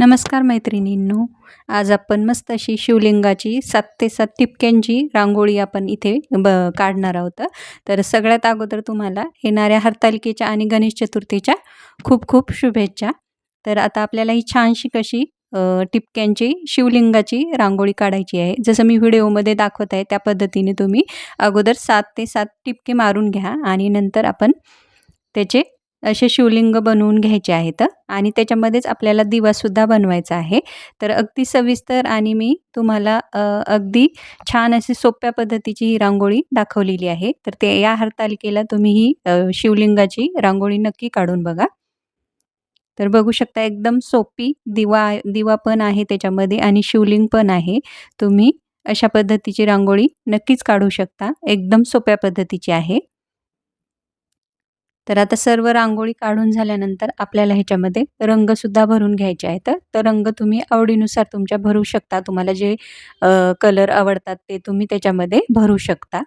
नमस्कार मैत्रिणींनो. आज आपण मस्त अशी शिवलिंगाची 7 ते 7 ठिपक्यांची रांगोळी आपण इथे काढणार आहोत. तर सगळ्यात अगोदर तुम्हाला येणाऱ्या हरतालिकेच्या आणि गणेश चतुर्थीच्या खूप खूप शुभेच्छा. तर आता आपल्याला ही छानशी कशी ठिपक्यांची शिवलिंगाची रांगोळी काढायची आहे. जसं मी व्हिडिओमध्ये दाखवत आहे त्या पद्धतीने तुम्ही अगोदर 7 ते 7 ठिपके मारून घ्या आणि नंतर आपण त्याचे असे शिवलिंग बनवून घ्यायचे आहेत आणि त्याच्यामध्येच आपल्याला दिवासुद्धा बनवायचा आहे. तर अगदी सविस्तर आणि मी तुम्हाला अगदी छान अशी सोप्या पद्धतीची ही रांगोळी दाखवलेली आहे. तर ते या हरतालिकेला तुम्ही ही शिवलिंगाची रांगोळी नक्की काढून बघा. तर बघू शकता एकदम सोपी दिवा पण आहे त्याच्यामध्ये आणि शिवलिंग पण आहे. तुम्ही अशा पद्धतीची रांगोळी नक्कीच काढू शकता. एकदम सोप्या पद्धतीची आहे. तर आता सर्व रांगोळी काढून झाल्यानंतर आपल्याला ह्याच्यामध्ये रंगसुद्धा भरून घ्यायचे आहेत. तर रंग तुम्ही आवडीनुसार तुमच्या भरू शकता. तुम्हाला जे कलर आवडतात ते तुम्ही त्याच्यामध्ये भरू शकता.